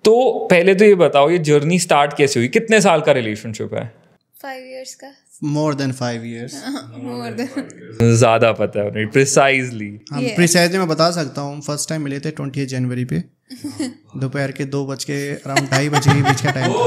तो पहले तो ये बताओ, ये जर्नी स्टार्ट कैसे हुई? कितने साल का रिलेशनशिप है? 5 years का। More than 5 years। More than। ज्यादा पता है प्रिसाइजली? हम प्रिसाइजली मैं बता सकता हूँ, फर्स्ट टाइम मिले थे 28 जनवरी पे, दोपहर के 2 बज के अराउंड 2:30 बजे के बीच का टाइम था।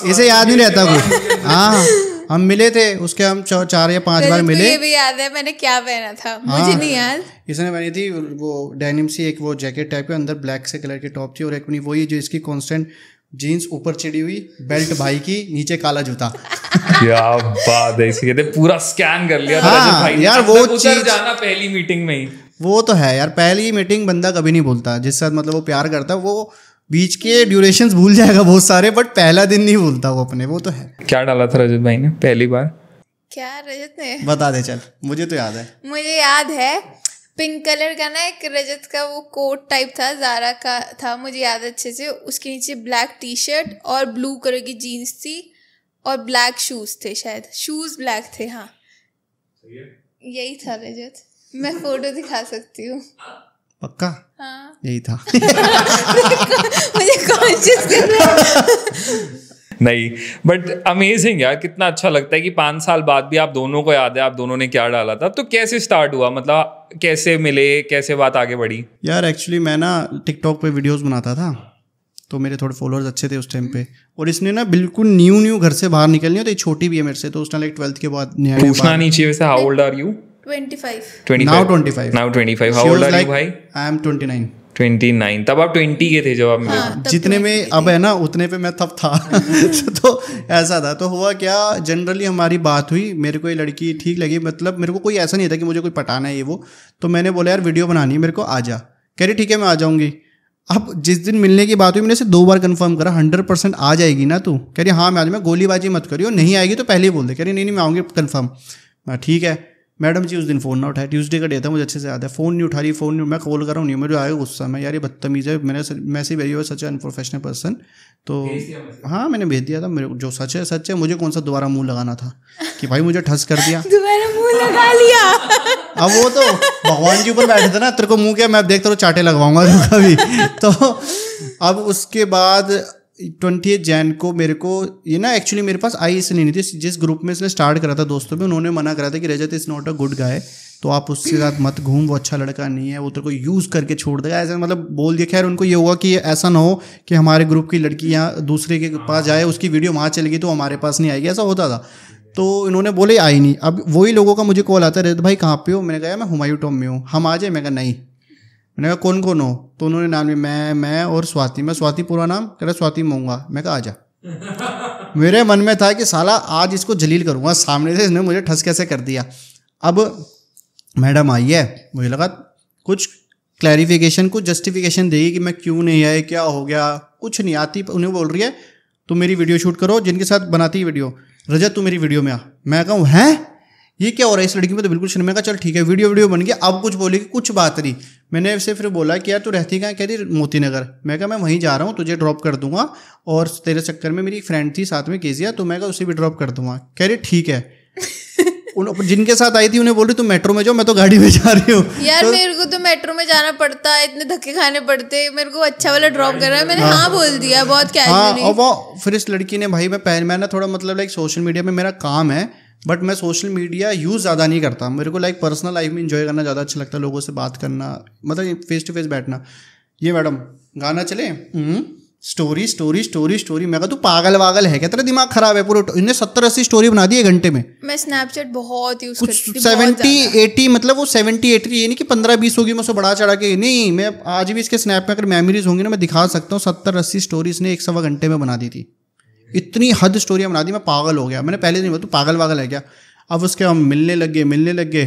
इसे याद नहीं रहता कुछ। हाँ, हम मिले थे, उसके हम 4 या 5 बार मिले। ये भी याद है मैंने क्या पहना था, मुझे नहीं याद। इसने पहनी थी वो डेनिम सी एक वो जैकेट टाइप के, अंदर ब्लैक से कलर की टॉप थी, और एक वही जो इसकी कांस्टेंट जीन्स ऊपर चिड़ी हुई, बेल्ट भाई की, नीचे काला जूता। क्या बात है, इसी कहते पूरा स्कैन कर लिया भाई यार, वो चीज जाना पहली मीटिंग में ही। वो तो है यार, पहली मीटिंग बंदा कभी नहीं भूलता, जिस साथ मतलब वो प्यार करता है, वो बीच के ड्यूरेशंस भूल जाएगा बहुत सारे, बट पहला दिन नहीं भूलता वो अपने। वो तो है। क्या डाला था रजत भाई ने पहली बार? क्या रजत ने बता दे चल, मुझे तो याद है। मुझे याद है पिंक कलर का ना एक रजत का वो कोट टाइप था, जारा का था, मुझे याद है अच्छे से। उसके नीचे ब्लैक टी शर्ट और ब्लू कलर की जीन्स थी, और ब्लैक शूज थे, शायद शूज ब्लैक थे। हाँ यही था रजत, मैं फोटो दिखा सकती हूँ। पक्का? हाँ यही था। मुझे कॉन्शियस नहीं, बट अमेजिंग यार, कितना अच्छा लगता है कि 5 साल बाद भी आप दोनों को याद है आप दोनों ने क्या डाला था। तो कैसे स्टार्ट हुआ, मतलब कैसे मिले, कैसे बात आगे बढ़ी? यार एक्चुअली मैं ना टिकटॉक पे वीडियोस बनाता था, तो मेरे थोड़े फॉलोअर्स अच्छे थे उस टाइम पे, और इसने ना बिल्कुल न्यू घर से बाहर निकलनी हो, तो ये छोटी भी है मेरे से, तो उसने लाइक 12th के बाद पूछना नहीं चाहिए वैसे, how old are you? 25। Now 25। Now 25। How old are you भाई? I am 29। 29। तब आप 20 के थे जब आप मिले? जितने में अब है ना उतने पे मैं तब था। तो ऐसा था। तो हुआ क्या, जनरली हमारी बात हुई, मेरे को ये लड़की ठीक लगी, मतलब मेरे को कोई ऐसा नहीं था कि मुझे कोई पटाना है ये वो, तो मैंने बोला यार वीडियो बनानी है मेरे को, आ जा। कह रही ठीक है मैं आ जाऊँगी। अब जिस दिन मिलने की बात हुई, मैंने से 2 बार कंफर्म करा, 100% आ जाएगी ना तू? कह रही हाँ मैं आ जाऊँ। मैं गोलीबाजी मत करियो, नहीं आएगी तो पहले ही बोल दे। कह रही नहीं मैं आऊँगी कंफर्म। मैं ठीक है। मैडम जी उस दिन फ़ोन ना उठाया, ट्यूसडे का डे था, मुझे अच्छे से याद है। फ़ोन नहीं उठा रही, फ़ोन नहीं, मैं कॉल कर रहा हूँ नहीं, मुझे आएगा गुस्सा, मैं यार ये बदतमीज़ है, मैंने मैसेज भेजी हुआ, सच है अनप्रोफेशनल पर्सन। तो हाँ मैंने भेज दिया था, मेरे जो सच है सच है, मुझे कौन सा दोबारा मुंह लगाना था कि भाई मुझे ठस कर दिया, दोबारा मुंह लगा लिया। अब वो तो भगवान जी ऊपर बैठे थे ना, तेरे को मुंह क्या, मैं देखता हूँ चाटे लगवाऊंगा कभी। तो अब उसके बाद 28 जैन को मेरे को ये ना, एक्चुअली मेरे पास आई इसलिए नहीं थी, जिस ग्रुप में इसने स्टार्ट करा था दोस्तों में, उन्होंने मना करा था कि Rajat is not a good guy, तो आप उसके साथ मत घूम, वो अच्छा लड़का नहीं है, वो तेरे को यूज़ करके छोड़ देगा, ऐसा मतलब बोल दिया। खैर उनको ये हुआ कि ऐसा ना हो कि हमारे ग्रुप की लड़की यहाँ दूसरे के पास जाए, उसकी वीडियो वहाँ चलेगी तो हमारे पास नहीं आएगी, ऐसा होता था। तो इन्होंने बोले आई नहीं। अब वही लोगों का मुझे कॉल आता है, रजत भाई कहाँ पे हो? मैंने कहा मैं हुमायूं टॉम में हूँ, हम आ जाए? मैं कहा नहीं। मैंने कहा कौन कौन हो? तो उन्होंने नाम लिया, मैं और स्वाति। मैं स्वाति पूरा नाम, कह रहा स्वाति मूंगा। मैं कहा आ जा। मेरे मन में था कि साला आज इसको जलील करूँगा, सामने से इसने मुझे ठस कैसे कर दिया। अब मैडम आई है, मुझे लगा कुछ क्लैरिफिकेशन, कुछ जस्टिफिकेशन देगी कि मैं क्यों नहीं आई, क्या हो गया। कुछ नहीं आती, उन्हें बोल रही है तुम मेरी वीडियो शूट करो, जिनके साथ बनाती है वीडियो, रजत तू मेरी वीडियो में आ। मैं कहूँ हैं ये क्या हो रहा है इस लड़की में, तो बिल्कुल शर्म। मैं कहा चल ठीक है वीडियो बन गया। अब कुछ बोलेगी, कुछ बात नहीं। मैंने उससे फिर बोला कि यार तू रहती कहाँ? कह रही मोती नगर। मैं कहा मैं वहीं जा रहा हूँ, तुझे ड्रॉप कर दूंगा, और तेरे चक्कर में मेरी एक फ्रेंड थी साथ में केजिया, तो मैं कहा उसे भी ड्रॉप कर दूंगा। कह रही ठीक है। जिनके साथ आई थी उन्हें बोल रही तुम मेट्रो में जाओ, मैं तो गाड़ी में जा रही हूँ। यार मेरे को तो मेट्रो में जाना पड़ता है, इतने धक्के खाने पड़ते, मेरे को अच्छा वाला ड्रॉप कर रहा है। मैंने हाँ बोल दिया बहुत कैजुअली। और वो फिर इस लड़की ने भाई, मैं ना थोड़ा मतलब लाइक सोशल मीडिया में मेरा काम है, बट मैं सोशल मीडिया यूज़ ज़्यादा नहीं करता। मेरे को लाइक पर्सनल लाइफ में एंजॉय करना ज़्यादा अच्छा लगता है, लोगों से बात करना, मतलब फेस टू फेस बैठना। ये मैडम गाना चले, स्टोरी स्टोरी स्टोरी स्टोरी। मैं कहा तू पागल वागल है क्या, तेरा दिमाग खराब है? पूरे इन्हें 70-80 स्टोरी बना दी 1 घंटे में। मैं स्नैपचैट बहुत यूज करती हूँ, 70-80 मतलब वो 70-80, ये नहीं कि 15-20 होगी, मैं उसको बढ़ा चढ़ा के नहीं। मैं आज भी इसके स्नैप में अगर मेमोरीज होंगी ना, मैं दिखा सकता हूँ। 70-80 स्टोरी इसने 1-1.25 घंटे में बना दी थी। इतनी हद स्टोरियाँ बना दी, मैं पागल हो गया। मैंने पहले नहीं बोला तू पागल वागल है क्या। अब उसके हम मिलने लग गए,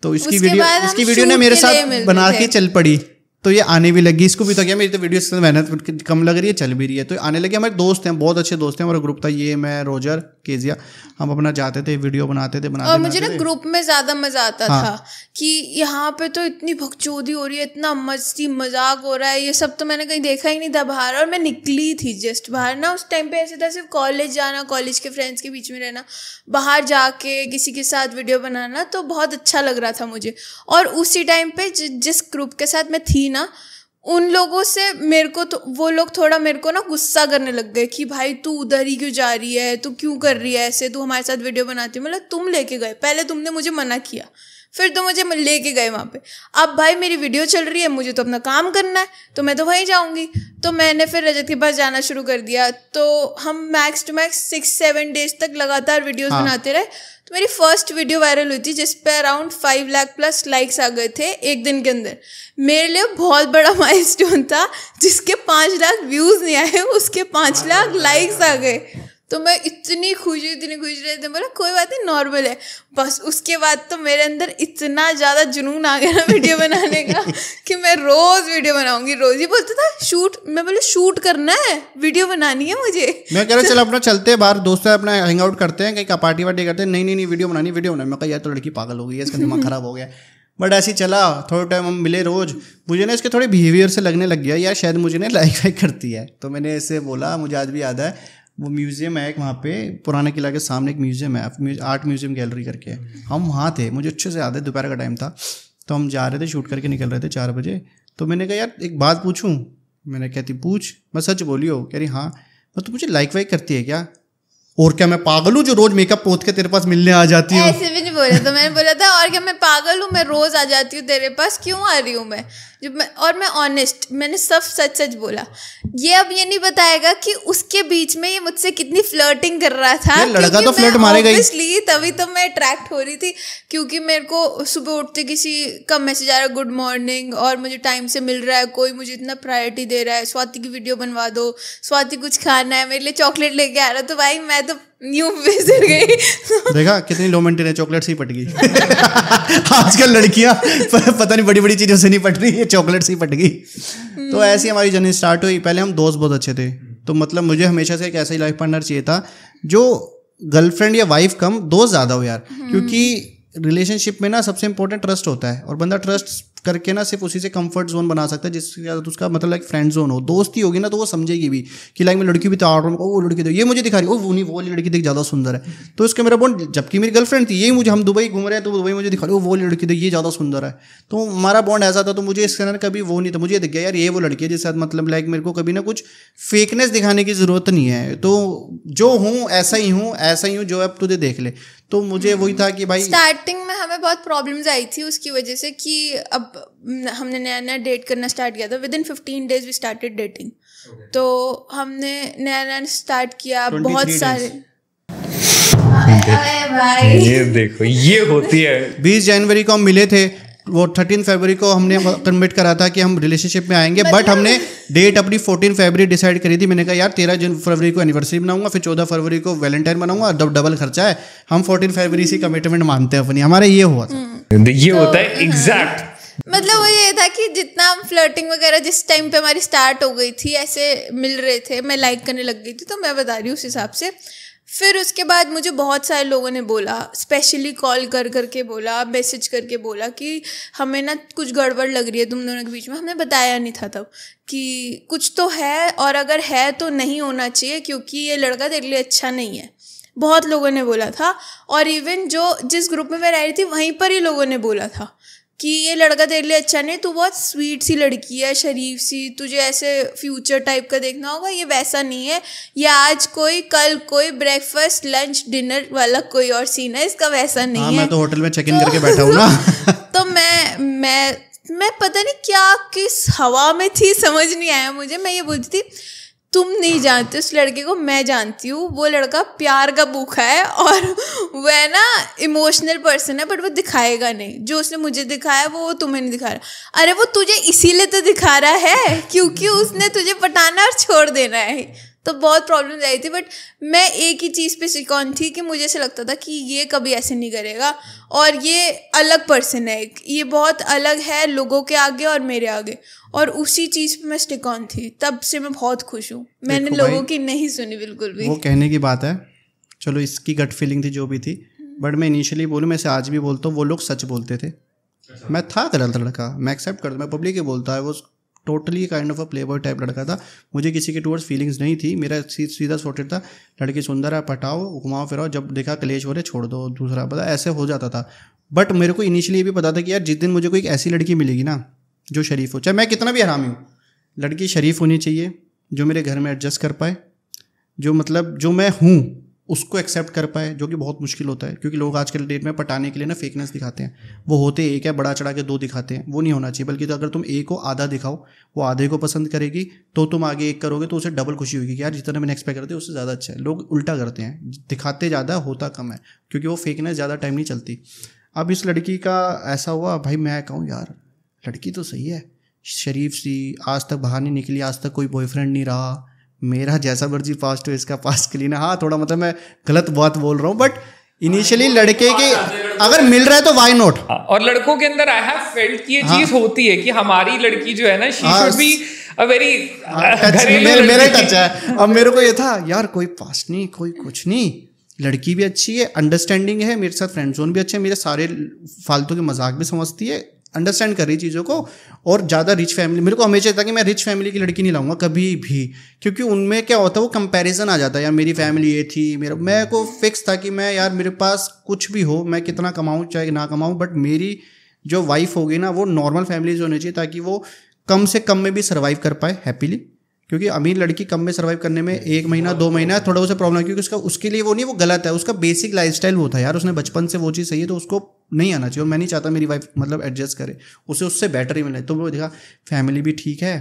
तो इसकी वीडियो ने मेरे साथ बना के चल पड़ी, तो ये आने भी लगी। इसको भी तो क्या, मेरी तो वीडियो से मेहनत कम लग रही है, चल भी रही है, तो आने लगे। हमारे दोस्त हैं, बहुत अच्छे दोस्त हैं, हमारा ग्रुप था, ये मैं रोजर केजिया, हम अपना जाते थे, वीडियो बनाते थे। और मुझे ना ग्रुप में ज़्यादा मज़ा आता था कि यहाँ पे तो इतनी भगचोदी हो रही है, इतना मस्ती मजाक हो रहा है, ये सब तो मैंने कहीं देखा ही नहीं था बाहर। और मैं निकली थी जस्ट बाहर ना, उस टाइम पे ऐसे था सिर्फ कॉलेज जाना, कॉलेज के फ्रेंड्स के बीच में रहना, बाहर जाके किसी के साथ वीडियो बनाना, तो बहुत अच्छा लग रहा था मुझे। और उसी टाइम पे जिस ग्रुप के साथ मैं थी ना, उन लोगों से मेरे को तो वो लोग थोड़ा मेरे को ना गुस्सा करने लग गए कि भाई तू उधर ही क्यों जा रही है, तू क्यों कर रही है ऐसे, तू हमारे साथ वीडियो बनाती है। मतलब तुम लेके गए, पहले तुमने मुझे मना किया, फिर तो मुझे लेके गए वहाँ पे। अब भाई मेरी वीडियो चल रही है, मुझे तो अपना काम करना है, तो मैं तो वहीं जाऊँगी। तो मैंने फिर रजत के पास जाना शुरू कर दिया। तो हम मैक्स टू मैक्स 6-7 डेज तक लगातार वीडियोस बनाते रहे। तो मेरी फर्स्ट वीडियो वायरल हुई थी जिस पे अराउंड 5 लाख प्लस लाइक्स आ गए थे एक दिन के अंदर। मेरे लिए बहुत बड़ा माइलस्टोन था। जिसके 5 लाख व्यूज़ नहीं आए उसके 5 लाख लाइक्स आ गए। तो मैं इतनी खुश रही थी। बोला कोई बात नहीं, नॉर्मल है। बस उसके बाद तो मेरे अंदर इतना ज़्यादा जुनून आ गया ना वीडियो बनाने का कि मैं रोज़ वीडियो बनाऊंगी। रोज़ ही बोलता था शूट, मैं बोले शूट करना है, वीडियो बनानी है मुझे। मैं कह रहा चल अपना चलते हैं बाहर, दोस्तों अपना हैंग आउट करते हैं, कहीं पार्टी वार्टी करते हैं। नहीं वीडियो बनानी। मैं कहा यार तो लड़की पागल हो गई है, इसका दिमाग खराब हो गया। बट ऐसे ही चला, थोड़ा टाइम हम मिले रोज़। मुझे ना इसके थोड़े बिहेवियर से लगने लग गया यार शायद मुझे ना लाइक वाइक करती है। तो मैंने इससे बोला, मुझे आज भी याद है वो म्यूज़ियम है एक वहाँ पे पुराना किला के सामने एक म्यूज़ियम है, आर्ट म्यूज़ियम गैलरी करके। हम वहाँ थे, मुझे अच्छे से याद है, दोपहर का टाइम था। तो हम जा रहे थे, शूट करके निकल रहे थे 4 बजे। तो मैंने कहा यार एक बात पूछूं। मैंने कहती पूछ। मैं सच बोली हो? कह रही हाँ। मैं तो मुझे लाइक वाइक करती है क्या? और क्या मैं पागल हूँ जो रोज मेकअप पोत के तेरे पास मिलने आ जाती हूँ? ऐसे भी नहीं बोला। तो मैंने बोला था और क्या मैं पागल हूँ, मैं रोज आ जाती हूँ तेरे पास, क्यों आ रही हूँ मैं? और मैं ऑनेस्ट, मैंने सब सच बोला। ये अब ये नहीं बताएगा कि उसके बीच में ये मुझसे कितनी फ्लर्टिंग कर रहा था। लड़का तो फ्लर्ट मारेगा ही। तभी तो मैं अट्रैक्ट हो रही थी, क्योंकि मेरे को सुबह उठते किसी का मैसेज आ रहा है गुड मॉर्निंग, और मुझे टाइम से मिल रहा है, कोई मुझे इतना प्रायोरिटी दे रहा है, स्वाति की वीडियो बनवा दो, स्वाति कुछ खाना है, मेरे लिए चॉकलेट लेके आ रहा। तो भाई मैं तो न्यू बेसिर गई। देखा कितनी लो मेंटेन है, चॉकलेट से ही पट गई। आजकल लड़कियां पता नहीं बड़ी बड़ी चीजों से नहीं पट रही है, चॉकलेट से ही पट गई। तो ऐसी हमारी जर्नी स्टार्ट हुई। पहले हम दोस्त बहुत अच्छे थे, तो मतलब मुझे हमेशा से एक ऐसा ही लाइफ पार्टनर चाहिए था जो गर्लफ्रेंड या वाइफ कम, दोस्त ज़्यादा हो यार। क्योंकि रिलेशनशिप में ना सबसे इंपॉर्टेंट ट्रस्ट होता है, और बंदा ट्रस्ट करके ना सिर्फ उसी से कंफर्ट जोन बना सकता है, जिसके ज़्यादा उसका मतलब लाइक फ्रेंड जोन हो। दोस्ती होगी ना तो वो समझेगी भी कि लाइक मैं लड़की भी तो आ रहा हूँ, वो लड़की तो ये मुझे दिखा रही है, वो नहीं वो लड़की देख ज़्यादा सुंदर है। तो इसके मेरा बॉन्ड, जबकि मेरी गर्लफ्रेंड थी, यही मुझे, हम दुबई घूम रहे हैं तो दुबई मुझे दिखा रही है वो लड़की तो ये ज़्यादा सुंदर है। तो हमारा बॉन्ड ऐसा था। तो मुझे इसके अंदर कभी वो नहीं था, मुझे दिख गया यार ये वो लड़की है जिसके साथ मतलब लाइक मेरे को कभी ना कुछ फेकनेस दिखाने की ज़रूरत नहीं है। तो जो हूँ ऐसा ही हूँ जो अब तुझे देख ले। तो मुझे वही था कि भाई स्टार्टिंग में हमें बहुत प्रॉब्लम्स आई थी उसकी वजह से कि अब हमने नया डेट करना स्टार्ट किया था। Within 15 days we started dating. तो हमने नया स्टार्ट किया, बहुत सारे भाई ये देखो ये होती है। 20 जनवरी को हम मिले थे, वो 13 फरवरी को हमने कन्मिट करा था कि हम रिलेशनशिप में आएंगे। बट हमने डेट अपनी 14 फरवरी डिसाइड करी थी। मैंने कहा यार 13 फरवरी को एनिवर्सरी बनाऊंगा, फिर 14 फरवरी को वैलेंटाइन बनाऊंगा, डबल खर्चा है। हम 14 फरवरी से कमिटमेंट मानते हैं अपनी, हमारा ये हुआ था। ये होता है एग्जैक्ट। मतलब वो ये था कि जितना हम फ्लर्टिंग वगैरह जिस टाइम पे हमारी स्टार्ट हो गई थी, ऐसे मिल रहे थे, मैं लाइक करने लग गई थी। तो मैं बता रही हूँ उस हिसाब से। फिर उसके बाद मुझे बहुत सारे लोगों ने बोला, स्पेशली कॉल करके बोला, मैसेज करके बोला कि हमें ना कुछ गड़बड़ लग रही है तुम दोनों के बीच में। हमने बताया नहीं था तब कि कुछ तो है, और अगर है तो नहीं होना चाहिए, क्योंकि ये लड़का तेरे लिए अच्छा नहीं है। बहुत लोगों ने बोला था, और इवन जिस ग्रुप में मैं रह रही थी वहीं पर ही लोगों ने बोला था कि ये लड़का तेरे लिए अच्छा नहीं, तू बहुत स्वीट सी लड़की है, शरीफ सी, तुझे ऐसे फ्यूचर टाइप का देखना होगा, ये वैसा नहीं है, ये आज कोई कल कोई ब्रेकफास्ट लंच डिनर वाला कोई और सीन है, इसका वैसा नहीं है। मैं तो होटल में चेक इन करके बैठा हूँ ना। तो मैं पता नहीं क्या किस हवा में थी, समझ नहीं आया मुझे। मैं ये बोलती थी तुम नहीं जानते उस लड़के को, मैं जानती हूँ। वो लड़का प्यार का भूखा है, और वह ना इमोशनल पर्सन है, बट वो दिखाएगा नहीं। जो उसने मुझे दिखाया वो तुम्हें नहीं दिखा रहा। अरे वो तुझे इसीलिए तो दिखा रहा है क्योंकि उसने तुझे पटाना और छोड़ देना है। तो बहुत प्रॉब्लम आई थी। बट मैं एक ही चीज़ पे सिकॉन थी कि मुझे ऐसा लगता था कि ये कभी ऐसे नहीं करेगा, और ये अलग पर्सन है, ये बहुत अलग है लोगों के आगे और मेरे आगे, और उसी चीज़ पे मैं स्टिक ऑन थी। तब से मैं बहुत खुश हूँ। मैंने लोगों की नहीं सुनी बिल्कुल भी। वो कहने की बात है, चलो इसकी गट फीलिंग थी जो भी थी, बट मैं इनिशियली बोलूँ, मैं से आज भी बोलता हूँ, वो लोग सच बोलते थे। मैं था गलत लड़का, मैं एक्सेप्ट करता, मैं पब्लिक ही बोलता है, वो totally kind of a play boy type लड़का था। मुझे किसी के टूवर्ड्स फीलिंग्स नहीं थी, मेरा सीधा सॉर्टेड था, लड़की सुंदर है, पटाओ, घुमाओ फिराओ, जब देखा कलेश हो रहे छोड़ दो, दूसरा पता, ऐसे हो जाता था। बट मेरे को इनिशियली ये भी पता था कि यार जिस दिन मुझे कोई एक ऐसी लड़की मिलेगी ना जो शरीफ हो, चाहे मैं कितना भी हरामी हूँ, लड़की शरीफ होनी चाहिए, जो मेरे घर में एडजस्ट कर पाए, जो मतलब जो मैं हूँ उसको एक्सेप्ट कर पाए, जो कि बहुत मुश्किल होता है क्योंकि लोग आजकल डेट में पटाने के लिए ना फेकनेस दिखाते हैं। वो होते एक है, बड़ा चढ़ा के दो दिखाते हैं, वो नहीं होना चाहिए। बल्कि तो अगर तुम एक को आधा दिखाओ, वो आधे को पसंद करेगी, तो तुम आगे एक करोगे तो उसे डबल खुशी होगी कि यार जितना मैंने एक्सपेक्ट करते उससे ज़्यादा अच्छा है। लोग उल्टा करते हैं, दिखाते ज़्यादा होता कम है, क्योंकि वो फेकनेस ज़्यादा टाइम नहीं चलती। अब इस लड़की का ऐसा हुआ, भाई मैं कहूँ यार लड़की तो सही है, शरीफ सी, आज तक बाहर नहीं निकली, आज तक कोई बॉयफ्रेंड नहीं रहा, मेरा जैसा मर्जी पास्ट हो इसका पास्ट क्लीन है। हाँ थोड़ा मतलब मैं गलत बात बोल रहा हूँ, बट इनिशियली लड़के के अगर मिल रहा है तो वाई नॉट। और लड़कों के अंदर आई हैव फेल्ट कि ये चीज होती है कि हमारी लड़की जो है ना, she should be a very मेरा टच है। अब मेरे को ये था यार कोई पास्ट नहीं, कोई कुछ नहीं, लड़की भी अच्छी है, अंडरस्टैंडिंग है, मेरे साथ फ्रेंड जोन भी अच्छे है, मेरे सारे फालतू के मजाक भी समझती है, अंडरस्टैंड कर रही चीज़ों को। और ज़्यादा रिच फैमिली, मेरे को हमेशा था कि मैं रिच फैमिली की लड़की नहीं लाऊंगा कभी भी, क्योंकि उनमें क्या होता है वो कंपैरिजन आ जाता है, यार मेरी फैमिली ये थी, मेरे को फिक्स था कि मैं यार मेरे पास कुछ भी हो, मैं कितना कमाऊँ चाहे ना कमाऊँ, बट मेरी जो वाइफ होगी ना वो नॉर्मल फैमिली होनी चाहिए, ताकि वो कम से कम में भी सर्वाइव कर पाए हैप्पीली। क्योंकि अमीर लड़की कम में सर्वाइव करने में 1 महीना 2 महीना थोड़ा उसे प्रॉब्लम है, क्योंकि उसके लिए वो नहीं, वो गलत है, उसका बेसिक लाइफस्टाइल वो था यार, उसने बचपन से वो चीज़ सही है तो उसको नहीं आना चाहिए। और मैं नहीं चाहता मेरी वाइफ मतलब एडजस्ट करे, उसे उससे बेटर ही मिले। तो वो देखा फैमिली भी ठीक है,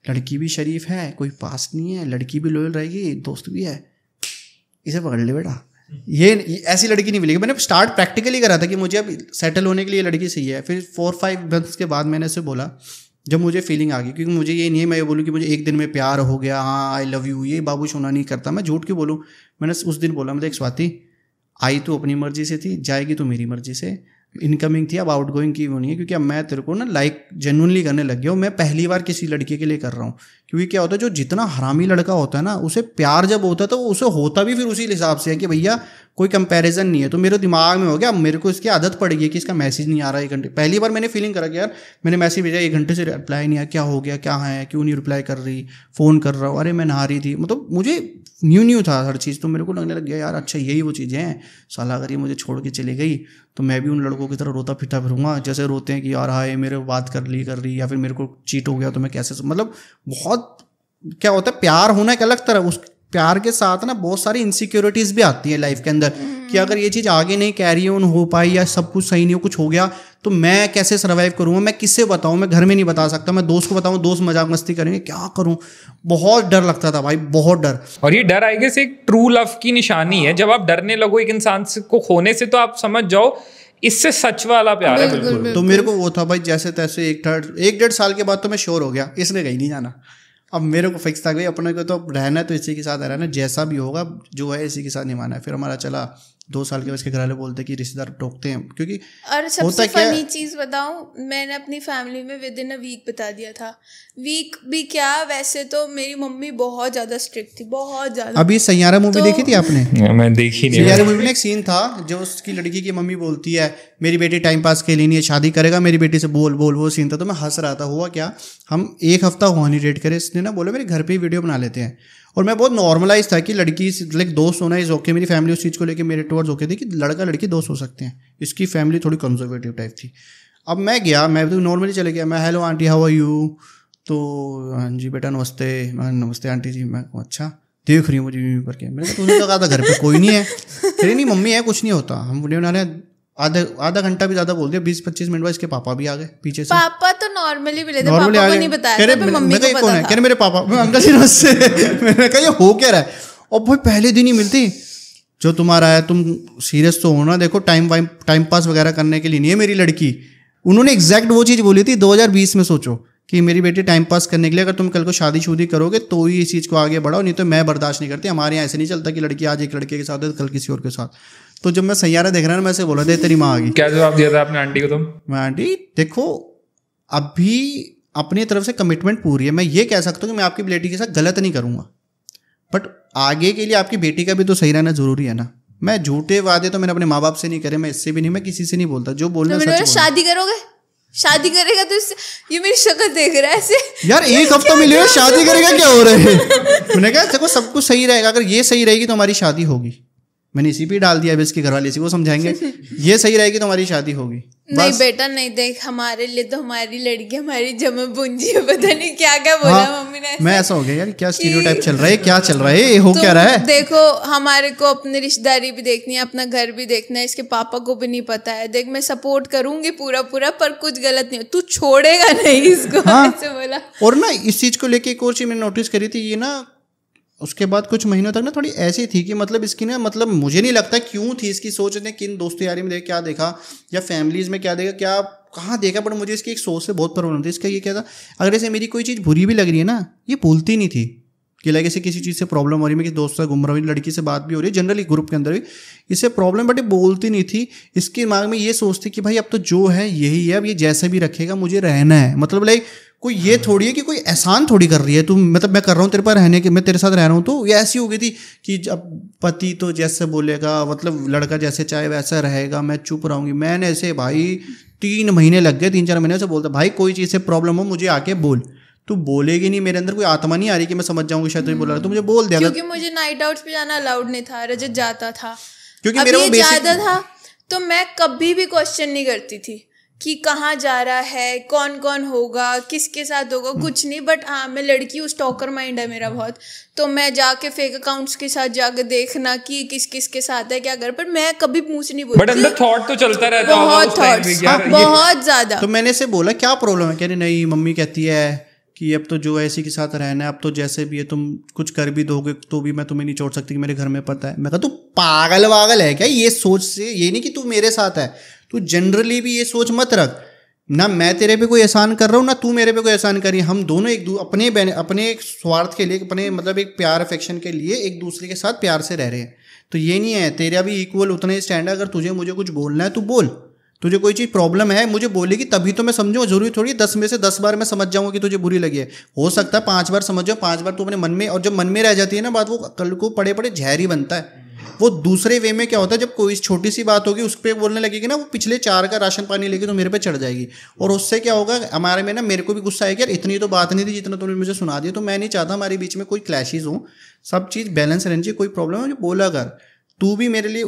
लड़की भी शरीफ है, कोई पास नहीं है, लड़की भी लॉयल रहेगी, दोस्त भी है, इसे पकड़ ले बेटा, ये ऐसी लड़की नहीं मिलेगी। मैंने स्टार्ट प्रैक्टिकली करा था कि मुझे अब सेटल होने के लिए लड़की सही है। फिर 4-5 मंथ्स के बाद मैंने उसे बोला, जब मुझे फीलिंग आ गई, क्योंकि मुझे ये नहीं है मैं ये बोलूँ कि मुझे एक दिन में प्यार हो गया, हाँ आई लव यू, ये बाबू सोना नहीं करता, मैं झूठ क्यों बोलूँ। मैंने उस दिन बोला, मतलब एक स्वाति आई तो अपनी मर्जी से थी, जाएगी तो मेरी मर्जी से, इनकमिंग थी, अब आउटगोइंग की वो नहीं है, क्योंकि अब मैं तेरे को ना लाइक जेन्युइनली करने लग गया हूँ। मैं पहली बार किसी लड़के के लिए कर रहा हूँ, क्योंकि क्या होता है जो जितना हरामी लड़का होता है ना, उसे प्यार जब होता है तो उसे होता भी फिर उसी हिसाब से है कि भैया कोई कंपैरिजन नहीं है। तो मेरे दिमाग में हो गया, मेरे को इसकी आदत पड़ गई कि इसका मैसेज नहीं आ रहा 1 घंटे। पहली बार मैंने फीलिंग करा कि यार मैंने मैसेज भेजा 1 घंटे से रिप्लाई नहीं आया, क्या हो गया, क्या है, क्यों नहीं रिप्लाई कर रही, फ़ोन कर रहा हूँ, अरे मैं नहा रही थी, मतलब मुझे न्यू था हर चीज़। तो मेरे को लगने लग गया यार अच्छा यही वो चीज़ें हैं, साला अगर ये मुझे छोड़ के चली गई तो मैं भी उन लड़कों की तरह रोता फिरता फिरूंगा, जैसे रोते हैं कि यार हाय मेरे बात कर रही, या फिर मेरे को चीट हो गया तो मैं कैसे, मतलब बहुत क्या होता है, प्यार होना एक अलग तरह, उस प्यार के साथ ना बहुत सारी इनसिक्योरिटीज़ भी आती है लाइफ के अंदर, कि अगर ये चीज़ आगे नहीं कैरी ऑन हो पाई या सब कुछ सही नहीं हो, कुछ हो गया तो मैं कैसे सर्वाइव करूँगा, मैं किससे बताऊँ, मैं घर में नहीं बता सकता, मैं दोस्त को बताऊँ, दोस्त मजाक मस्ती करेंगे, क्या करूँ, बहुत डर लगता था भाई, बहुत डर। और ये डर आई गेस एक ट्रू लव की निशानी है, जब आप डरने लगो एक इंसान को खोने से तो आप समझ जाओ इससे सच वाला प्यार है। बिल्कुल। तो मेरे को वो था भाई जैसे तैसे 1-1.5 साल के बाद तो मैं श्योर हो गया इसने कहीं नहीं जाना। अब मेरे को फिक्स था भाई अपने को तो रहना तो इसी के साथ रहना, जैसा भी होगा जो है इसी के साथ निभाना है। फिर हमारा चला 2 साल के बाद के घर वाले बोलते कि रिश्तेदार टोकते हैं, क्योंकि और सबसे फनी चीज़ बताऊं, मैंने अपनी फैमिली में विद इन अ वीक बता दिया था। वीक भी क्या, वैसे तो मेरी मम्मी बहुत ज़्यादा स्ट्रिक्ट थी, बहुत ज़्यादा। अभी सैयारा मूवी देखी थी आपने? मैं देखी नहीं। सैयारा मूवी में एक सीन था जो उसकी लड़की की मम्मी बोलती है मेरी बेटी टाइम पास के लिए नहीं है, शादी करेगा मेरी बेटी से, बोल बोल, वो सीन था। तो मैं हंस रहा था। हुआ क्या, हम 1 हफ्ता हुआ नहीं डेट करे, इसने ना बोला मेरे घर पे ही वीडियो बना लेते हैं। और मैं बहुत नॉर्मलाइज था कि लड़की लाइक दोस्त होना इज़ ओके, मेरी फैमिली उस चीज़ को लेके मेरे टुवर्ड्स ओके थी कि लड़का लड़की दोस्त हो सकते हैं। इसकी फैमिली थोड़ी कंजर्वेटिव टाइप थी। अब मैं गया, मैं तो नॉर्मली चले गया, मैं hello aunty how are you, तो हाँ जी बेटा नमस्ते, मैं नमस्ते आंटी जी, मैं अच्छा देख रही हूँ मुझे करके। मैंने कहा तुमने तो कहा था घर पे कोई नहीं है, अरे नहीं मम्मी है कुछ नहीं होता। हम वीडियो बना रहे, आधा घंटा भी ज्यादा बोल दिया, 20-25 मिनट बाद इसके पापा भी आ गए पीछे से। पापा तो नॉर्मली मिले थे, पापा को नहीं बताया था, मम्मी को पता था। कह रहे मेरे पापा, मैं अंकल जी नमस्ते। मैंने कहा ये हो क्या रहा है। और भाई पहले दिन ही मिलती, जो तुम्हारा है तुम सीरियस तो होना, देखो टाइम पास वगैरह करने के लिए नहीं है मेरी लड़की। उन्होंने एग्जैक्ट वो चीज़ बोली थी 2020 में। सोचो कि मेरी बेटी टाइम पास करने के लिए, अगर तुम कल को शादी करोगे तो ही इस चीज़ को आगे बढ़ाओ, नहीं तो मैं बर्दाश्त नहीं करती। हमारे यहाँ ऐसे नहीं चलता कि लड़की आज एक लड़के के साथ है कल किसी और के साथ। तो जब मैं सैयारा देख रहा ना, मैं ऐसे बोला दे तेरी माँ आ गई। क्या जवाब दिया था आपने आंटी को? तुम मैं आंटी देखो अभी अपनी तरफ से कमिटमेंट पूरी है, मैं ये कह सकता हूँ कि मैं आपकी बेटी के साथ गलत नहीं करूँगा, बट आगे के लिए आपकी बेटी का भी तो सही रहना जरूरी है ना। मैं झूठे वादे तो मैंने अपने माँ बाप से नहीं करे, मैं इससे भी नहीं, मैं किसी से नहीं बोलता, जो बोलना सच बोलना। शादी करोगे, शादी करेगा तो ये मेरी शक्ल देख रहा है ऐसे यार 1 हफ्ता मिले हो, शादी करेगा क्या हो रहा है। मैंने कहा देखो सब कुछ सही रहेगा, अगर ये सही रहेगी तो हमारी शादी होगी, मैंने इसी पे डाल दिया, अब इसके घर वाले इसी को समझाएंगे, ये सही रहेगी तो हमारी शादी होगी। नहीं बेटा नहीं, देख हमारे लिए तो हमारी लड़की हमारी जमा पूंजी है, पता नहीं क्या क्या बोला मम्मी ने। मैं ऐसा हो गया यार, क्या स्टीरियोटाइप चल रहा है, क्या चल रहा है, हो क्या रहा है। देखो हमारे को अपनी रिश्तेदारी भी देखनी है, अपना घर भी देखना है, इसके पापा को भी नहीं पता है। देख मैं सपोर्ट करूंगी पूरा पूरा, पर कुछ गलत नहीं हो, तू छोड़ेगा नहीं इसको। ऐसे बोला। और ना इस चीज को लेके एक और चीज मैंने नोटिस करी थी, ये ना उसके बाद कुछ महीनों तक ना थोड़ी ऐसी थी कि मतलब इसकी ना, मतलब मुझे नहीं लगता क्यों थी इसकी सोच ने, किन दोस्तों यारी में देखा क्या देखा या फैमिलीज में क्या देखा, क्या कहाँ देखा, बट मुझे इसकी एक सोच से बहुत प्रॉब्लम थी। इसका ये क्या था, अगर ऐसे मेरी कोई चीज़ बुरी भी लग रही है ना, ये बोलती नहीं थी कि लाइक ऐसे किसी चीज़ से प्रॉब्लम हो रही है, मैं किसी दोस्त से घूम रहा हूँ, लड़की से बात भी हो रही है जनरली ग्रुप के अंदर भी, इससे प्रॉब्लम, बट ये बोलती नहीं थी। इसके दिमाग में ये सोचती कि भाई अब तो जो है यही है, अब ये जैसे भी रखेगा मुझे रहना है। मतलब लाइक कोई ये थोड़ी है कि कोई एहसान थोड़ी कर रही है तू, मतलब मैं कर रहा हूँ तेरे पर रहने के, मैं तेरे साथ रह रहा हूँ, तो ये ऐसी हो गई थी कि अब पति तो जैसे बोलेगा, मतलब लड़का जैसे चाहे वैसा रहेगा, मैं चुप रहूँगी। मैंने ऐसे भाई 3 महीने लग गए, 3-4 महीने से बोलता भाई कोई चीज़ से प्रॉब्लम हो मुझे आके बोल। तू बोलेगी नहीं, मेरे अंदर कोई आत्मा नहीं आ रही कि मैं समझ जाऊंगी शायद तू बोल रहा है, तो मुझे बोल दिया। क्योंकि मुझे नाइट आउट्स पे जाना अलाउड नहीं था, रजत जाता था क्योंकि मेरा वो ज्यादा था, तो मैं कभी भी क्वेश्चन नहीं करती थी कि कहाँ जा रहा है, कौन कौन होगा, किसके साथ होगा, कुछ नहीं। बट हाँ मैं लड़की हूँ, स्टॉकर माइंड है मेरा बहुत, तो मैं जाके फेक अकाउंट्स के साथ जाके देखना कि किस किस के साथ है क्या कर, पर मैं कभी मुंह से नहीं बोलती। बट अंदर थॉट तो चलता रहता है, बहुत थॉट्स, बहुत ज्यादा। तो मैंने से बोला क्या प्रॉब्लम है, कह रही नहीं मम्मी कहती है कि अब तो जो ऐसी के साथ रहना है, अब तो जैसे भी है तुम कुछ कर भी दोगे तो भी मैं तुम्हें नहीं छोड़ सकती, मेरे घर में पता है। मैं कहा तू पागल वागल है क्या, ये सोच से, ये नहीं कि तू मेरे साथ है, तू जनरली भी ये सोच मत रख ना, मैं तेरे पे कोई एहसान कर रहा हूँ ना तू मेरे पे कोई एहसान करी, हम दोनों अपने एक स्वार्थ के लिए, अपने मतलब एक प्यार अफेक्शन के लिए एक दूसरे के साथ प्यार से रह रहे हैं। तो ये नहीं है तेरा भी इक्वल उतना ही स्टैंड है, अगर तुझे मुझे कुछ बोलना है तू बोल, तुझे कोई चीज़ प्रॉब्लम है मुझे बोलेगी तभी तो मैं समझूँ, जरूरी थोड़ी 10 में से 10 बार मैं समझ जाऊँगा कि तुझे बुरी लगी है। हो सकता है 5 बार समझ जाओ, 5 बार तो अपने मन में, और जब मन में रह जाती है ना बात, वो कल को पड़े पड़े जहर ही बनता है। वो दूसरे वे में क्या होता है, जब कोई छोटी सी बात होगी उस पर बोलने लगेगी ना, वो पिछले 4 का राशन पानी लेगी तो मेरे पे चढ़ जाएगी, और उससे क्या होगा हमारे में ना, मेरे को भी गुस्सा है कि यार इतनी तो बात नहीं थी जितना तुमने मुझे सुना दिया। तो मैं नहीं चाहता हमारे बीच में कोई क्लैशेज हो, सब चीज़ बैलेंस रहनी चाहिए। कोई प्रॉब्लम है मुझे बोला कर, तू भी मेरे लिए,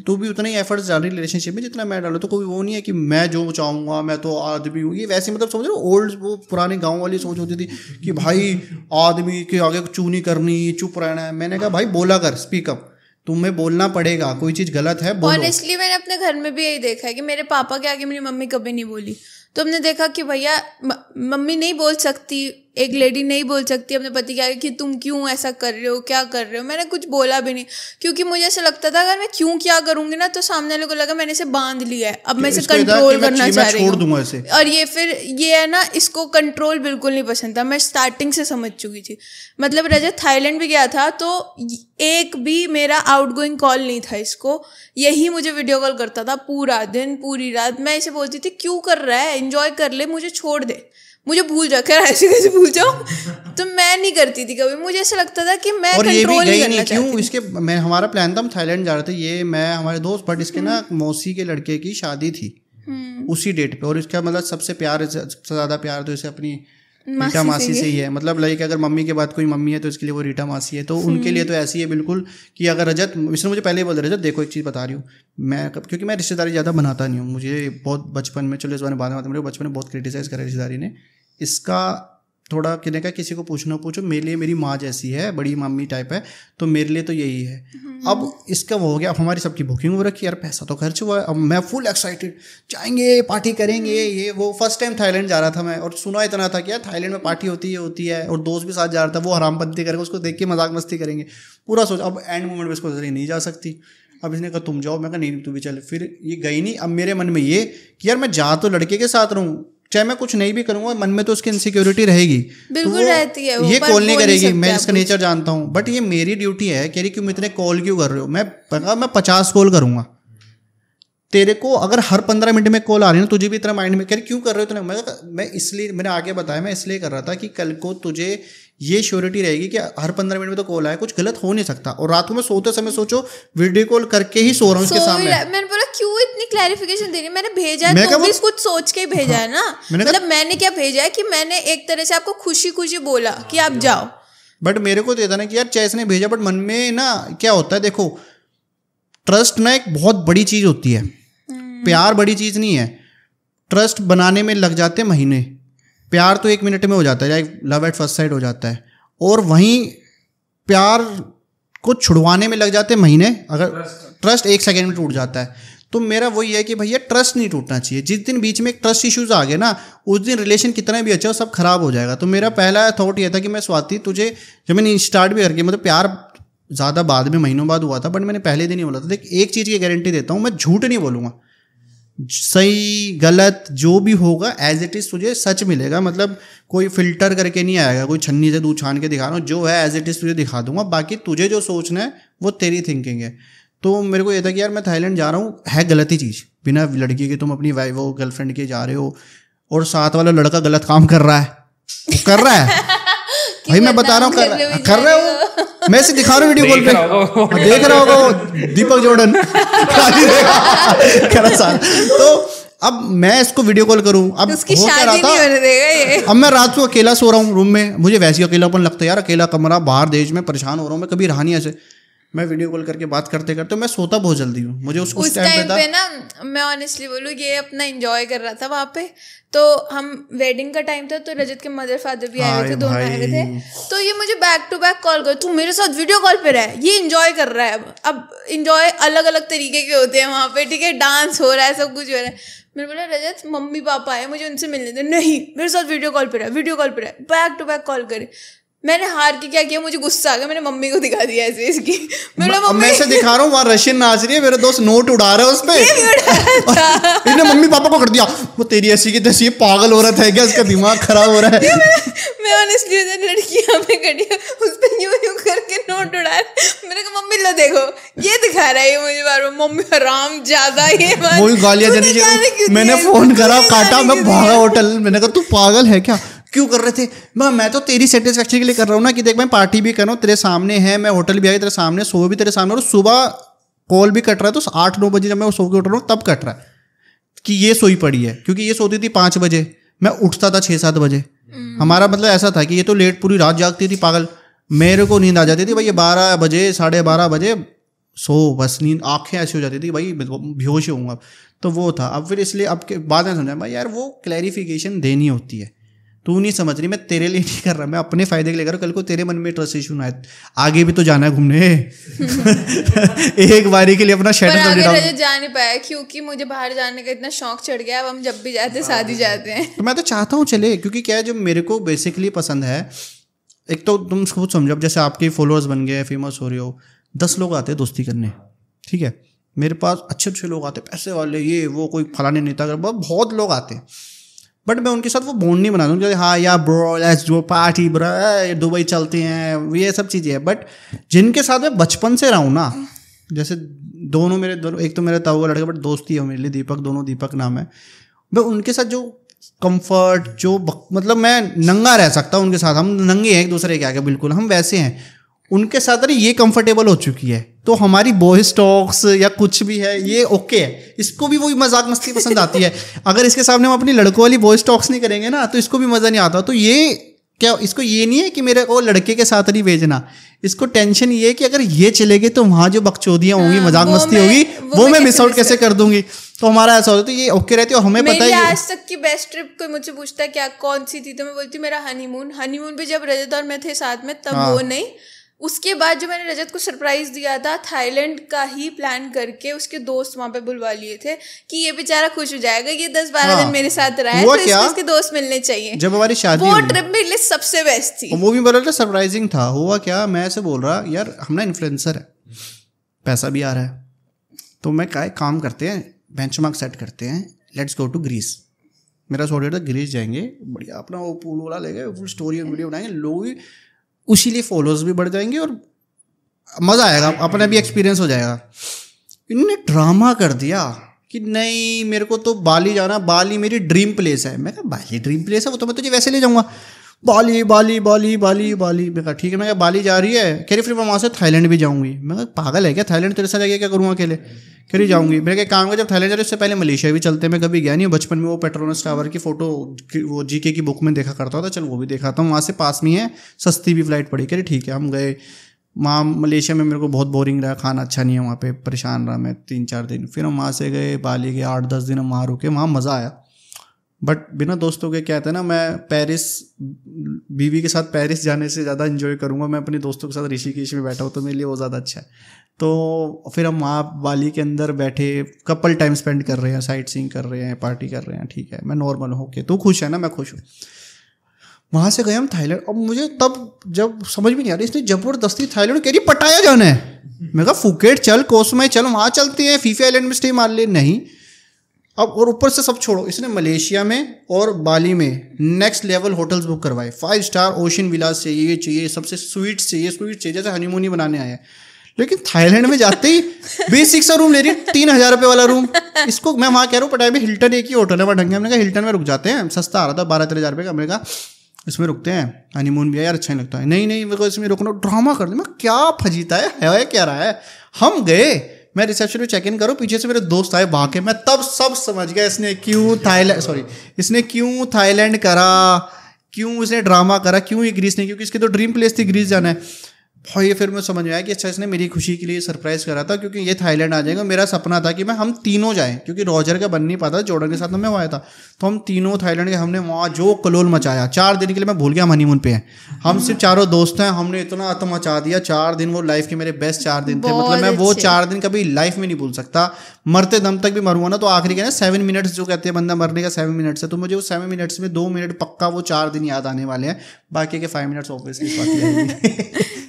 तू भी उतना ही एफर्ट्स डाल रही रिलेशनशिप में जितना मैं डालूँ। तो कोई वो नहीं है कि मैं जो चाहूँगा मैं तो आदमी हूँ, ये वैसे मतलब समझ रहे हो ओल्ड वो पुराने गांव वाली सोच होती थी कि भाई आदमी के आगे चूनी करनी, चुप रहना है। मैंने कहा भाई बोला कर, स्पीक अप, तुम्हें बोलना पड़ेगा, कोई चीज़ गलत है बोलो। ऑनेस्टली मैंने अपने घर में भी यही देखा है कि मेरे पापा के आगे मेरी मम्मी कभी नहीं बोली, तो हमने देखा कि भैया मम्मी नहीं बोल सकती, एक लेडी नहीं बोल सकती अपने पति के आगे कि तुम क्यों ऐसा कर रहे हो, क्या कर रहे हो। मैंने कुछ बोला भी नहीं, क्योंकि मुझे ऐसा लगता था अगर मैं क्यों क्या करूंगी ना तो सामने वाले को लगा मैंने इसे बांध लिया है, अब मैं इसे कंट्रोल करना चाह रही हूँ। और ये फिर ये है ना, इसको कंट्रोल बिल्कुल नहीं पसंद था, मैं स्टार्टिंग से समझ चुकी थी। मतलब रजत थाईलैंड भी गया था तो एक भी मेरा आउटगोइंग कॉल नहीं था इसको, यही मुझे वीडियो कॉल करता था पूरा दिन पूरी रात। मैं इसे बोलती थी क्यों कर रहा है, एंजॉय कर ले, मुझे छोड़ दे, मुझे भूल जा, खैर ऐसे कैसे भूल जाओ। तो मैं नहीं करती थी कभी, मुझे ऐसा लगता था कि मैं कंट्रोल नहीं करना चाहती थी। इसके मैं हमारा प्लान था हम थाईलैंड जा रहे थे, ये मैं हमारे दोस्त, बट इसके ना मौसी के लड़के की शादी थी उसी डेट पे, और इसका मतलब सबसे ज़्यादा प्यार तो इसे अपनी रीटा मासी से ही है। मतलब लाइक अगर मम्मी के बाद कोई मम्मी है तो इसके लिए वो रीटा मासी है। तो उनके लिए तो ऐसी है बिल्कुल कि अगर रजत, इसने मुझे पहले ही बोल दिया रजत देखो एक चीज़ बता रही हूँ मैं, क्योंकि मैं रिश्तेदारी ज़्यादा बनाता नहीं हूँ, मुझे बहुत बचपन में, चलो इस बारे में बाद में मेरे बचपन में बहुत क्रिटिसाइज़ करा रिश्तेदारी ने इसका थोड़ा, कहने का किसी को पूछो मेरे लिए मेरी माँ जैसी है, बड़ी मम्मी टाइप है, तो मेरे लिए तो यही है। अब इसका वो हो गया, अब हमारी सबकी बुकिंग हो रखी, यार पैसा तो खर्च हुआ है, अब मैं फुल एक्साइटेड जाएंगे पार्टी करेंगे ये वो। फर्स्ट टाइम थाईलैंड जा रहा था मैं, और सुना इतना था कि यार थाईलैंड में पार्टी होती है, और दोस्त भी साथ जा रहा था, वो हरामपंती करेंगे, उसको देख के मजाक मस्ती करेंगे पूरा सोच। अब एंड मोमेंट में इसको नहीं जा सकती, अब इसने कहा तुम जाओ, मैं कहा नहीं तू भी चल, फिर ये गई नहीं। अब मेरे मन में ये कि यार मैं जा तो लड़के के साथ रहूँ, चाहे मैं कुछ नहीं भी करूंगा मन में तो उसकी इनसिक्योरिटी रहेगी, बिल्कुल रहती है, ये कॉल नहीं करेगी, मैं इसका नेचर जानता हूँ, बट ये मेरी ड्यूटी है। कह रही क्यों इतने कॉल क्यों कर रहे हो, मैं 50 कॉल करूंगा तेरे को, अगर हर 15 मिनट में कॉल आ रही है ना तुझे भी इतना माइंड में, कह रही क्यों कर रहे हो तुमने। मैं इसलिए, मैंने आगे बताया, मैं इसलिए कर रहा था कि कल को तुझे ये श्योरिटी रहेगी कि हर 15 मिनट में तो कॉल आए, कुछ गलत हो नहीं सकता। और रात में सोते समय सोचो वीडियो कॉल करके ही सो रहा हूँ उसके सामने। मैंने बोला क्यों इतनी क्लैरिफिकेशन दे रही, मैंने भेजा है तो भी कुछ सोच के ही भेजा है ना। मतलब मैंने क्या भेजा है कि मैंने एक तरह से आपको खुशी खुशी बोला कि आप जाओ, बट मेरे को देता ना कि यार चाहे इसने भेजा, बट मन में ना क्या होता है, देखो ट्रस्ट ना एक बहुत बड़ी चीज़ होती है, प्यार बड़ी चीज़ नहीं है। ट्रस्ट बनाने में लग जाते हैं महीने, प्यार तो 1 मिनट में हो जाता है, लव एट फर्स्ट साइट हो जाता है। और वहीं प्यार को छुड़वाने में लग जाते हैं महीने, अगर ट्रस्ट 1 सेकेंड में टूट जाता है। तो मेरा वही है कि भैया ट्रस्ट नहीं टूटना चाहिए। जिस दिन बीच में एक ट्रस्ट इश्यूज आ गए ना, उस दिन रिलेशन कितना भी अच्छा हो सब खराब हो जाएगा। तो मेरा पहला थॉट ये था कि मैं स्वाति तुझे, जब मैंने स्टार्ट भी करके, मतलब प्यार ज़्यादा बाद में महीनों बाद हुआ था, बट मैंने पहले दिन ही बोला था, देख एक चीज़ की गारंटी देता हूँ, मैं झूठ नहीं बोलूँगा, सही गलत जो भी होगा एज इट इज़ तुझे सच मिलेगा। मतलब कोई फिल्टर करके नहीं आएगा, कोई छन्नी से दूध छान के दिखा रहा हूँ, जो है एज इट इज़ तुझे दिखा दूंगा। बाकी तुझे जो सोचना है वो तेरी थिंकिंग है। तो मेरे को ये था कि यार मैं थाईलैंड जा रहा हूँ, है गलत ही चीज़, बिना लड़की के तुम अपनी वाइफ वो गर्लफ्रेंड के जा रहे हो, और साथ वाला लड़का गलत काम कर रहा है, वो कर रहा है भाई मैं बता रहा हूँ कर रहे हो, मैं इसे दिखा रहा हूँ वीडियो कॉल पे, देख रहा होगा वो दीपक जोड़न तो अब मैं इसको वीडियो कॉल करूँ, अब उसकी शादी नहीं होने देगा ये। अब मैं रात को अकेला सो रहा हूँ रूम में, मुझे वैसे ही अकेलापन लगता है यार, अकेला कमरा बाहर देश में, परेशान हो रहा हूँ मैं, कभी रहा नहीं ऐसे। मैं वीडियो कॉल करके बात करते करते मैं सोता बहुत जल्दी हूँ, मुझे उस टाइम पे ना मैं ऑनेस्टली बोलूँ ये अपना एंजॉय कर रहा था वहाँ पे। तो हम वेडिंग का टाइम था, तो रजत के मदर फादर भी आए हुए थे, दोनों आए हुए थे। तो ये मुझे बैक टू बैक कॉल कर, तू मेरे साथ वीडियो कॉल पे रहा, ये एंजॉय कर रहा है। अब एंजॉय अलग अलग तरीके के होते हैं वहाँ पे, ठीक है, डांस हो रहा है, सब कुछ हो रहा है। मैंने बोला रजत मम्मी पापा आए, मुझे उनसे मिलने दे। नहीं, मेरे साथ वीडियो कॉल पे रहा, वीडियो कॉल पे रहा, बैक टू बैक कॉल करे। मैंने हार के क्या किया, मुझे गुस्सा आ गया, मैंने मम्मी को दिखा दिया ऐसे इसकी। मैं से दिखा रहा हूँ वहाँ रशियन नाच रही है, मेरे दोस्त नोट उड़ा रहा है उस पे, इसने मम्मी पापा को कर दिया, वो तेरी ऐसी की तैसी पागल हो रहा था क्या, इसका दिमाग खराब हो रहा है। मैं ऑनेस्टली लड़की यहाँ पे खड़ी है, उस पे यूं करके नोट उड़ा रहा। मैंने कहा मम्मी लो देखो ये दिखा रहा है, ये मुझे बार बार मम्मी हराम ज्यादा ये वही गालियाँ देनी चाहिए। मैंने फोन करा, काटा, मैं भागा होटल, मैंने कहा तू पागल है क्या, क्यों कर रहे थे। मैं तो तेरी सेटिस्फेक्शन के लिए कर रहा हूँ ना, कि देख मैं पार्टी भी कर रहा हूँ तेरे सामने है, मैं होटल भी आ गया तेरे सामने, सो भी तेरे सामने, और सुबह कॉल भी कट रहा है तो 8-9 बजे जब मैं सो के उठ रहा हूँ तब कट रहा है कि ये सोई पड़ी है, क्योंकि ये सोती थी 5 बजे, मैं उठता था 6-7 बजे। हमारा मतलब ऐसा था कि ये तो लेट पूरी रात जागती थी पागल, मेरे को नींद आ जाती थी भाई, ये 12 बजे 12:30 बजे सो, बस नींद आंखें ऐसी हो जाती थी भाई, बेहोश होऊंगा। तो वो था। अब फिर इसलिए अब के बाद में समझा भाई यार वो क्लैरिफिकेशन देनी होती है, तू नहीं समझ रही, मैं तेरे लिए नहीं कर रहा, मैं अपने फायदे के लिए कर रहा हूँ। कल को तेरे मन में ट्रस्ट इशू ना आए, आगे भी तो जाना है घूमने एक बारी के लिए अपना शेड तो जा नहीं पाया क्योंकि मुझे बाहर जाने का इतना शौक चढ़ गया। अब हम जब भी जाते साथ ही जाते हैं। तो मैं तो चाहता हूँ चले, क्योंकि क्या है जो मेरे को बेसिकली पसंद है, एक तो तुम खुद समझो, अब जैसे आपके फॉलोअर्स बन गए, फेमस हो रहे हो, 10 लोग आते हैं दोस्ती करने, ठीक है, मेरे पास अच्छे अच्छे लोग आते हैं, पैसे वाले, ये वो, कोई फलाने नेता, बहुत लोग आते हैं, बट मैं उनके साथ वो बॉन्ड नहीं बना दूँ कि हाँ यार bro let's do party bro, Dubai चलते हैं, ये सब चीज़ें हैं। बट जिनके साथ मैं बचपन से रहा हूँ ना, जैसे दोनों मेरे एक तो मेरा ताऊ का लड़का बट दोस्ती है मेरे लिए, दीपक, दोनों दीपक नाम है, मैं उनके साथ जो कंफर्ट, जो मतलब मैं नंगा रह सकता हूँ उनके साथ, हम नंगे हैं एक दूसरे के आगे, बिल्कुल हम वैसे हैं उनके साथ। अरे ये कंफर्टेबल हो चुकी है, तो हमारी बॉयज टॉक्स या कुछ भी है ये ओके है, इसको भी वही मजाक मस्ती पसंद आती है। अगर इसके सामने हम अपनी लड़कों वाली बॉयज टॉक्स नहीं करेंगे ना तो इसको भी मज़ा नहीं आता। तो ये क्या, इसको ये नहीं है कि मेरे को लड़के के साथ नहीं भेजना, इसको टेंशन ये है कि अगर ये चले गए तो वहाँ जो बकचोदियाँ होंगी, मजाक मस्ती होगी, वो मैं मिस आउट कैसे कर दूंगी। तो हमारा ऐसा होता है, तो ये ओके रहती है। और हमें पता है आज तक की बेस्ट ट्रिप कोई मुझसे पूछता है क्या कौन सी थी, तो मैं बोलती मेरा हनीमून भी जब रजत और मैं थे साथ में तब, वो नहीं। उसके बाद जो मैंने रजत को सरप्राइज दिया था, थाईलैंड का ही प्लान करके उसके दोस्त वहाँ पे बुलवा लिए थे कि ये बेचारा खुश हो जाएगा, ये 10-12 दिन मेरे साथ रहा है, तो इसके दोस्त मिलने चाहिए। जब हमारी शादी वो ट्रिप मेरे लिए सबसे बेस्ट थी। वो भी बोला था सरप्राइजिंग था। हुआ क्या, मैं ऐसे बोल रहा यार हम ना इन्फ्लुएंसर है, पैसा भी आ रहा है, तो मैं क्या काम करते हैं, बेंचमार्क सेट करते हैं, लेट्स गो टू ग्रीस। मेरा सोच था ग्रीस जाएंगे, बढ़िया अपना वो पूल वाला ले गए, फुल स्टोरी वीडियो बनाएंगे, लोग भी उसी लिए फॉलोअर्स भी बढ़ जाएंगे और मज़ा आएगा, अपना भी एक्सपीरियंस हो जाएगा। इन्होंने ड्रामा कर दिया कि नहीं मेरे को तो बाली जाना, बाली मेरी ड्रीम प्लेस है। मैं कहा बाली ड्रीम प्लेस है, वो तो मैं तुझे वैसे ले जाऊँगा, बाली बाली बाली बाली बाली। मैं कहा ठीक है, मैं कहा बाली जा रही है, कह रही फिर मैं वहाँ से थाईलैंड भी जाऊँगी। मैं कहा पागल है क्या, थाईलैंड तेरे साथ जाके क्या करूँगा अकेले, कह रही जाऊँगी। मेरे क्या काम का जब थाईलैंड जा रही उससे पहले मलेशिया भी चलते, मैं कभी गया नहीं, बचपन में वो पेट्रोनस टावर की फ़ोटो वो जीके की बुक में देखा करता था, चल वो भी देखा था, वहाँ से पास में है, सस्ती भी फ्लाइट पड़ी। कह रही ठीक है, हम गए वहाँ मलेशिया में मेरे को बहुत बोरिंग रहा, खाना अच्छा नहीं है वहाँ पे, परेशान रहा मैं 3-4 दिन। फिर हम वहाँ से गए बाली गए, 8-10 दिन हम वहाँ रुके, वहाँ मज़ा आया। बट बिना दोस्तों के क्या कहते हैं ना, मैं पेरिस बीवी के साथ पेरिस जाने से ज़्यादा इन्जॉय करूँगा मैं अपने दोस्तों के साथ ऋषिकेश में बैठा हूँ, तो मेरे लिए वो ज़्यादा अच्छा है। तो फिर हम वहाँ बाली के अंदर बैठे, कपल टाइम स्पेंड कर रहे हैं, साइट सीइंग कर रहे हैं, पार्टी कर रहे हैं, ठीक है, मैं नॉर्मल हूँ। ओके, तू खुश है ना, मैं खुश हूँ। वहाँ से गए हम थाईलैंड। अब मुझे तब जब समझ में नहीं आ रही, इसने ज़बरदस्ती थाईलैंड कह रही पटाया जाना है। मैं कहा फुकेट चल, कोसमाई चल, वहाँ चलते हैं, फीफी आइलैंड में स्टे मार ले। नहीं, अब और ऊपर से सब छोड़ो, इसने मलेशिया में और बाली में नेक्स्ट लेवल होटल्स बुक करवाए, 5 स्टार ओशन विलास चाहिए, चाहिए सबसे स्वीट्स चाहिए, जैसे हनीमून ही बनाने आए हैं। लेकिन थाईलैंड में जाते ही बेसिक सा रूम ले रही, 3,000 रुपये वाला रूम। इसको मैं वहाँ कह रहा हूँ पटाया में हिल्टन एक ही होटल है वहाँ ढंगे, हमने कहा हिल्टन में रुक जाते हैं, सस्ता आ रहा था 12-13 रुपये का। हमने कहा इसमें रुकते हैं, हनीमून भी है यार, अच्छा नहीं लगता है। नहीं मेरे को इसमें रुकना, ड्रामा कर दे। मैं क्या फजीता है क्या रहा है। हम गए, मैं रिसेप्शन में चेक इन करूँ, पीछे से मेरे दोस्त आए भागे, मैं तब सब समझ गया इसने क्यों थाईलैंड करा, क्यों इसने ड्रामा करा, क्यों ये ग्रीस नहीं, क्योंकि इसकी तो ड्रीम प्लेस थी ग्रीस जाना है। भाई फिर मैं समझ में आया कि अच्छा इसने मेरी खुशी के लिए सरप्राइज करा था, क्योंकि ये थाईलैंड आ जाएगा। मेरा सपना था कि हम तीनों जाएं, क्योंकि रॉजर का बन नहीं पाता, जॉर्डन के साथ में वो आया था, तो हम तीनों थाईलैंड के, हमने वहाँ जो कलोल मचाया। 4 दिन के लिए मैं भूल गया हम हनीमून पे हैं, हम सिर्फ चारों दोस्त हैं, हमने इतना आतम मचा दिया 4 दिन। वो लाइफ के मेरे बेस्ट 4 दिन थे, मतलब मैं वो 4 दिन कभी लाइफ में नहीं भूल सकता। मरते दम तक भी मरूंगा ना, तो आखिरी के ना 7 मिनट्स जो कहते हैं बंदा मरने का 7 मिनट्स है, तो मुझे वो 7 मिनट्स में 2 मिनट पक्का वो 4 दिन याद आने वाले हैं, बाकी के 5 मिनट्स ऑब्वियसली बात है।